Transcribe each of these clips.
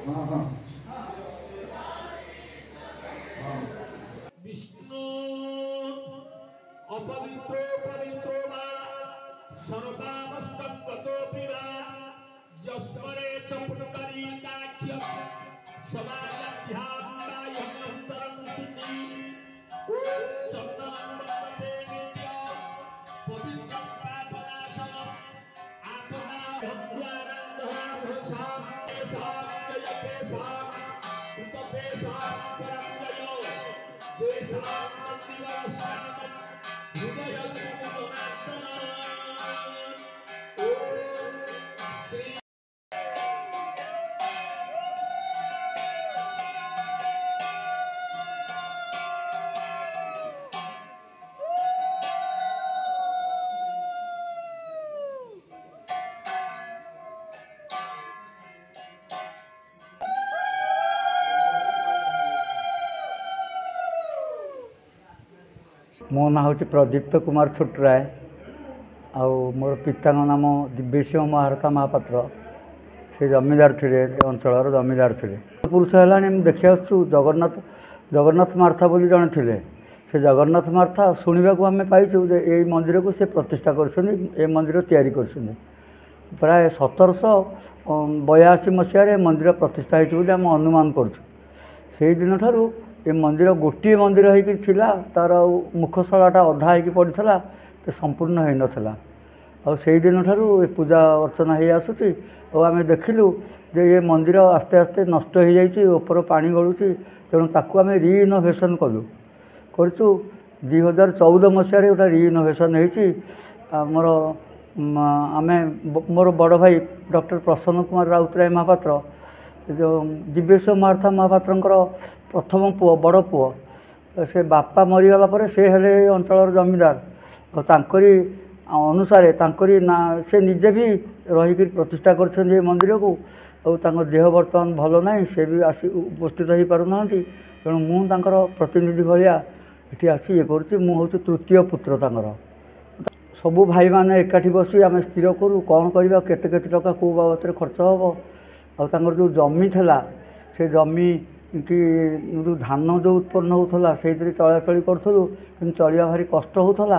विष्णु अपवित्रो पवित्रो वा सर्वामस्तगतोऽपि वा यस्मरे च पुण्डरीकाख्य समाजभ्यां वायुमन्तरं शुचि ॐ चन्दनं वन्दते नित्यं पवित्रं पापनाशनम् आपदा भद्वानन्दहाभूषां तेषां जयतेषां कृततेषां पराजयो देशां मन्दिरस्यामं हृदयसुमुदनात्मना ॐ श्री मो ना हूँ प्रदीप्त कुमार छुटराय आउ मोर पिता नाम दिव्यसिंह महारथा महापात्र से जमीदार थे अंचल जमीदार थे पुरुष है देखा जगन्नाथ जगन्नाथ मार्था बोली जड़े थे से जगन्नाथ मार्था शुणा को आम पाइचु ये मंदिर को से प्रतिष्ठा कर मंदिर तैयारी कर प्राय 1782 मसीह मंदिर प्रतिष्ठा होती आम अनुमान कर दिन ठारू ये मंदिर गोटे मंदिर होता तार मुखशालाटा अधा हो पड़ा तो संपूर्ण हो नाला आई दिन ठारू पूजा अर्चना हो आसूँ और आम देखिलु जे ये मंदिर आस्ते आस्ते नष्ट हो जापर पानी गलुची तेणु ताकू आम रिइनोवेशन कलु कर 2014 मसीह गोटे रिइनोवेशन होमर आम मोर बड़ भाई डॉक्टर प्रसन्न कुमार राउतराय महापात्र जो दिव्येश महारथा महापात्र प्रथम पुओ बड़ पुओ से बापा मरीगला पर से हेले अंचल जमीदार और तांकरी अनुसार तांकरी ना से निजे भी रहीकि प्रतिष्ठा कर मंदिर को और देह बर्तमान भल ना से भी आसी उपस्थित हो पारना तेणु मुझे प्रतिनिधि भाया ये आसी ये हूँ तृतीय पुत्र तांकर सबू भाई मैंने एकाठी बसी आम स्थिर करूँ कौन करवा केते टका कौ बाबद खर्च हम और जो जमी था से जमी कि धान जो उत्पन्न होता से चलाचल करूँ कि चलिया भारी कष्ट होता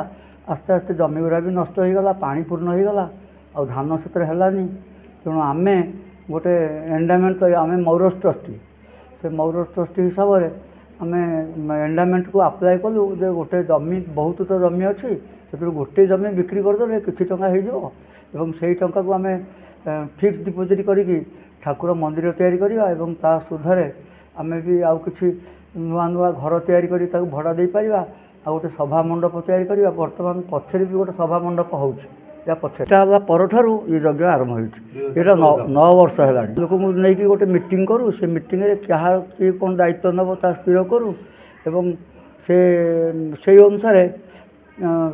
आस्ते आस्ते जमी गुरा भी नष्ट होगला पानी पूर्ण होगला आ धान से है तेणु आम गोटे एंडामेंट आम मौरस ट्रस्टी से मौरस ट्रस्टी हिसाब से आम एंडामेंट को अप्लाई कलु जे गोटे जमी बहुत तो जमी अच्छी से गोटे जमी बिक्री करदे किसी टका हो से टका को आम फिक्स डिपोजिट करी ठाकुर मंदिर तैयारी करवा एवं ता सुधरे आम भी आउ कि नुआ नुआ घर तैयारी करी ताकू भड़ा दे पारिबा आ गोटे सभा मंडप तैयारी करवा बर्तमान पछरे भी गोटे सभा मंडप होगा पछेटा परठारू ये यज्ञ आरंभ हो 9 वर्ष है लोक नहीं गोटे मीटिंग करूँ से मीटिंग क्या किए कौन दायित्व नब ता स्थिर करूँ एवं से अनुसार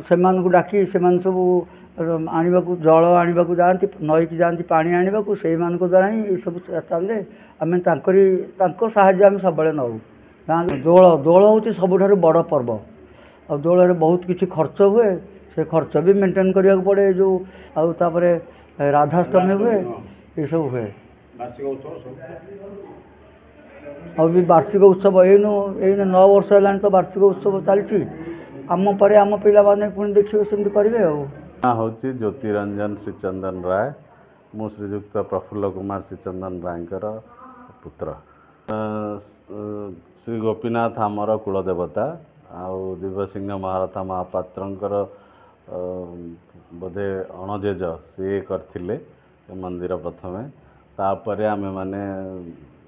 से डाकी से सब आने को जल आने को जाती नई की जाती पानी आने को से द्वारा ही ये सब चले आम साहाଯ୍य आम सब नौ दोल दोल हूँ सबुठ बड़ पर्व और दोल बहुत किसी खर्च हुए से खर्च भी मेंटेन करने पड़े जो आउे राधाष्टमी हुए ये सब हुए और भी वार्षिक उत्सव ये 9 वर्ष है तो वार्षिक उत्सव चलती आम पर आम पिला माने पुणी देखिए सेमती करेंगे हूँ ज्योतिरंजन श्रीचंदन राय मु श्रीजुक्त प्रफुल्ल कुमार श्रीचंदन रायकर पुत्र श्री गोपीनाथ आमर कुलदेवता आउ दिव्यसिंह महारथा महापात्रंकर बोधे अणजेज सी करथिले मंदिर प्रथमे तापर आमे माने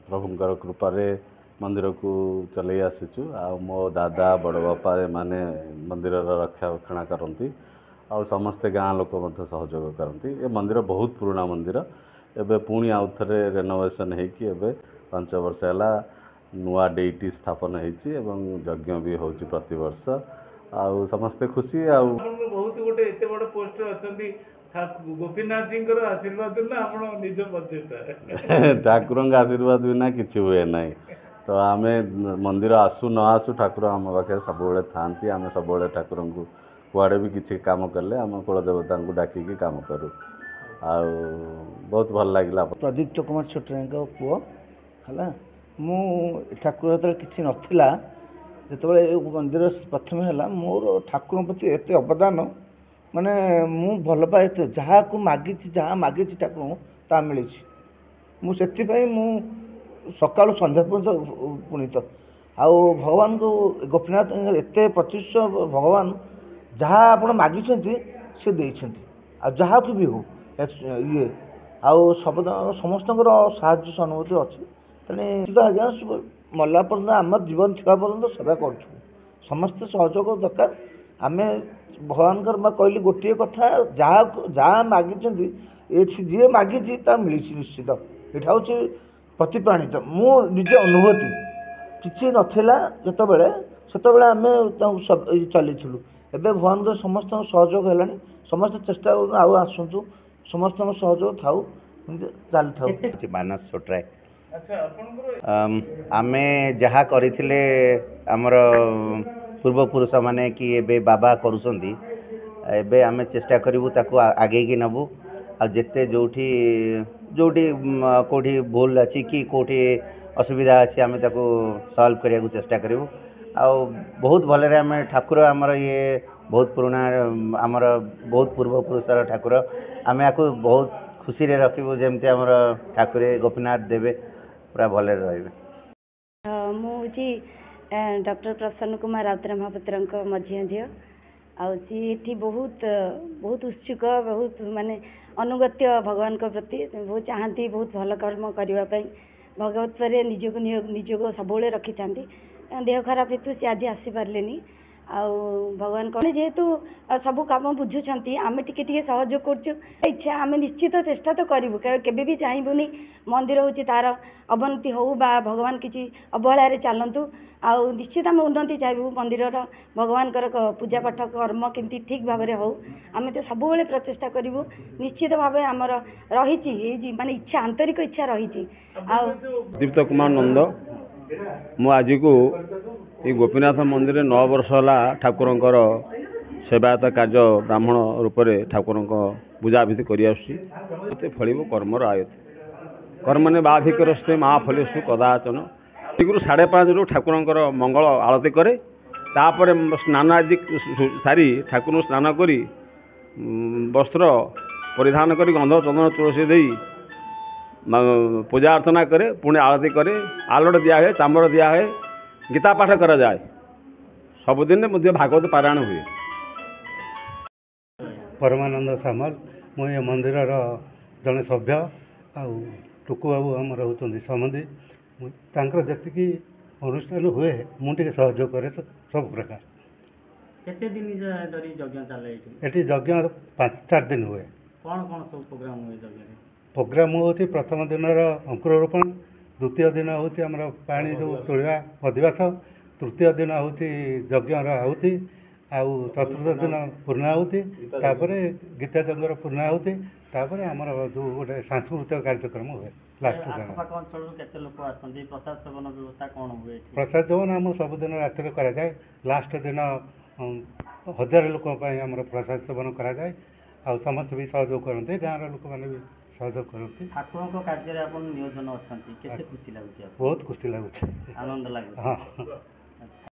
प्रभुंकर कृपारे मंदिर को चलई आसीचु आ मो दादा बड़ बापा माने मंदिर रक्षारक्षणा करती आ समस्ते गाँ लोक सहयोग करती ये मंदिर बहुत पुराना मंदिर एबे पुणी आउ थे रेनोवेशन होगी एबे 5 वर्ष है नुआ डेटी स्थापन होती यज्ञ भी हो प्रतिवर्ष आउ समस्ते खुशी आउ बहुत गोटे एत बड़ पोस्ट अच्छा गोपीनाथ जी आशीर्वाद ना आप निज प्रचेषा ठाकुर आशीर्वाद बिना किसी हुए ना तो आम मंदिर आसू न आसू ठाकुर आम पाखे सब था आम सब ठाकुर को कुआड़े भी किसी काम कले आम कुलदेवता को डाकिकी काम करूँ आ बहुत भल लगे। प्रदीप्त कुमार छुटराय पुओ ହେଲା ମୁଁ ଠାକୁର ଯେତେବେଳେ କିଛି ନଥିଲା ଯେତେବେଳେ ଏ ମନ୍ଦିର ପ୍ରଥମେ ହେଲା ମୋର ଠାକୁରଙ୍କ ପ୍ରତି ଏତେ ଅବଦାନ ମାନେ ମୁଁ ଭଲ ପାଏ ଏତେ ଯାହାକୁ ମାଗିଛି ଠାକୁରଙ୍କୁ ତାହା ମିଳିଛି। ମୁଁ ସେଥିପାଇଁ ମୁଁ ସକାଳୁ ସନ୍ଧ୍ୟା ପର୍ଯ୍ୟନ୍ତ ପୁଣିତ ଆଉ ଭଗବାନଙ୍କୁ ଗୋପୀନାଥ ଏତେ ପ୍ରତିଶ ଭଗବାନ ଯାହା ଆପଣ ମାଗିଛନ୍ତି ସେ ଦେଇଛନ୍ତି ଆଉ ଯାହାକୁ ବି ହଉ ଇଏ ଆଉ ସମସ୍ତଙ୍କର ସାହାଯ୍ୟ ସହାନୁଭୂତି ଅଛି ତେଣୁ ନିଶ୍ଚିତ ଆଜ୍ଞା ମଲା ପର୍ଯ୍ୟନ୍ତ ଆମର ଜୀବନ ଥିବା ପର୍ଯ୍ୟନ୍ତ ସେବା କରୁଛୁ ସମସ୍ତେ ସହଯୋଗ ଦରକାର। ଆମେ ଭଗବାନଙ୍କର କହିଲି ଗୋଟିଏ କଥା ଯାହା ମାଗିଛନ୍ତି ଏଠି ଯିଏ ମାଗିଛି ତା ମିଳିଛି ନିଶ୍ଚିତ। ଏଇଟା ହେଉଛି ପ୍ରତିପ୍ରାଣିତ ମୁଁ ନିଜ ଅନୁଭୂତି କିଛି ନଥିଲା ସେତେବେଳେ ଆମେ ତାଙ୍କୁ ଚାଲିଥିଲୁ ଏବେ ଭଗବାନଙ୍କର ସମସ୍ତଙ୍କ ସହଯୋଗ ହେଲାଣି ସମସ୍ତେ ଚେଷ୍ଟା କରୁ ଆଉ ଆସନ୍ତୁ ସମସ୍ତଙ୍କ ସହଯୋଗ ଥାଉ ଏମିତି ଚାଲିଥାଉ। ମାନସ ଛୋଟରାୟ ଆଚ୍ଛା ଆପଣଙ୍କର ଆମେ ଯାହା କରିଥିଲେ ଆମର ପୂର୍ବପୁରୁଷ ମାନେ କି ଏବେ ବାବା କରୁଛନ୍ତି ଏବେ ଆମେ ଚେଷ୍ଟା କରିବୁ ତାକୁ ଆଗେଇକି ନେବୁ ଆଉ ଯେତେ ଯେଉଁଠି କେଉଁଠି ଭୁଲ ଅଛି କି କେଉଁଠି ଅସୁବିଧା ଅଛି ଆମେ ତାକୁ ସଲ୍ଭ କରିବାକୁ ଚେଷ୍ଟା କରିବୁ ଆଉ ବହୁତ ଭଲରେ ଆମେ ଠାକୁର ଆମର ଇଏ ବହୁତ ପୁରୁଣା ଆମର ବହୁତ ପୂର୍ବପୁରୁଷର ଠାକୁର ଆମେ ୟାକୁ ବହୁତ ଖୁସିରେ ରଖିବୁ ଯେମିତି ଆମର ଠାକୁରେ ଗୋପୀନାଥ ଦେବେ ପୁରା ଭଲରେ ରହିବେ। ମୁଁ ହେଉଛି ଡକ୍ଟର ପ୍ରସନ୍ନ କୁମାର ରାଉତରାୟ ମହାପାତ୍ରଙ୍କ ମଝିଆ ଝିଅ ଆଉ ସିଏ ଏଠି ବହୁତ ଉତ୍ସୁକ ବହୁତ ମାନେ ଅନୁଗତ୍ୟ ଭଗବାନଙ୍କ ପ୍ରତି ବହୁତ ଚାହାନ୍ତି ବହୁତ ଭଲ କର୍ମ କରିବା ପାଇଁ ଭଗବତ ପରେ ନିଜକୁ ସବୁବେଳେ ରଖିଥାନ୍ତି। ଦେହ ଖରାପ ହେତୁ ସେ ଆଜି ଆସିପାରିଲେନି ଆଉ ଭଗବାନ କଲେ ଯେହେତୁ ସବୁ କାମ ବୁଝୁଛନ୍ତି ଆମେ ଟିକେ ସହଯୋଗ କରୁଛୁ ଇଚ୍ଛା ଆମେ ନିଶ୍ଚିତ ଚେଷ୍ଟା ତ କରିବୁ କେବେ ବି ଚାହିଁବୁନି ମନ୍ଦିର ହେଉଛି ତାର ଅବନତି ହେଉ ବା ଭଗବାନ କିଛି ଅବହେଳାରେ ଚାଲନ୍ତୁ ଆଉ ନିଶ୍ଚିତ ଆମେ ଉନ୍ନତି ଚାହିଁବୁ ମନ୍ଦିରର ଭଗବାନଙ୍କର ପୂଜାପାଠ କର୍ମ କେମିତି ଠିକ୍ ଭାବରେ ହେଉ ଆମେ ତ ସବୁବେଳେ ପ୍ରଚେଷ୍ଟା କରିବୁ ନିଶ୍ଚିତ ଭାବେ ଆମର ରହିଛି ଏଇ ମାନେ ଇଚ୍ଛା ଆନ୍ତରିକ ଇଚ୍ଛା ରହିଛି। ଆଉ ଦୀପ୍ତ କୁମାର ନନ୍ଦ ମୁଁ ଆଜିକୁ ଏ ଗୋପୀନାଥ ମନ୍ଦିରରେ 9 ବର୍ଷ ହେଲା ଠାକୁରଙ୍କର ସେବାୟତ କାର୍ଯ୍ୟ ବ୍ରାହ୍ମଣ ରୂପରେ ଠାକୁରଙ୍କ ପୂଜାବିଧି କରିଆସୁଛି। ଏତେ ଫଳିବ କର୍ମର ଆୟତ କର୍ମନେ ବାଧିକରସ୍ତେ ମା ଫଲେଷୁ କଦାଚନ ଏଗୁରୁ 5:30ରୁ ଠାକୁରଙ୍କର ମଙ୍ଗଳ ଆଳତି କରେ ତାପରେ ସ୍ନାନ ଆଦି ସାରି ଠାକୁରଙ୍କୁ ସ୍ନାନ କରି ବସ୍ତ୍ର ପରିଧାନ କରି ଗନ୍ଧ ଚନ୍ଦନ ତୁଳସୀ ଦେଇ ପୂଜା अर्चना करे पुणी आरती करे आलोट दिया है चामर दिया है गीता पाठ करा जाए सबुदिन मुझे भागवत पारायण हुए। परमानंद सामल मु ये मंदिर जड़े सभ्य आउ टुकु बाबू आम रोचे समधी जी अनुष्ठान हुए मुझे सहयोग करे सब प्रकार। केते दिन धरी यज्ञ चले ये यज्ञ 5-4 दिन हुए। कौन कौन सब प्रोग्राम हुए यज्ञ? प्रोग्राम हूँ प्रथम दिन अंकुरोपण द्वितीय दिन हूँ आम पानी जो तोड़ा अधिवास तृतीय दिन हूँ यज्ञर आहुति आउ चतुर्थ दिन पूर्णाहुति तापर गीता यज्ञर पूर्णाहुति तापर आमर जो गोटे सांस्कृतिक कार्यक्रम हुए लास्ट दिन। प्रसाद सेवन व्यवस्था कौन हुए? प्रसाद सेवन आम सबुदिन राति कराए लास्ट दिन 1000 लोक आमर प्रसाद सेवन कराए आ समस्त भी सहयोग करते गाँव लोक मैंने भी सहयोग करते। ठाकुर कार्य आप नियोजन अच्छा खुशी लगुच? बहुत खुशी लगुच आनंद लगुच। हाँ।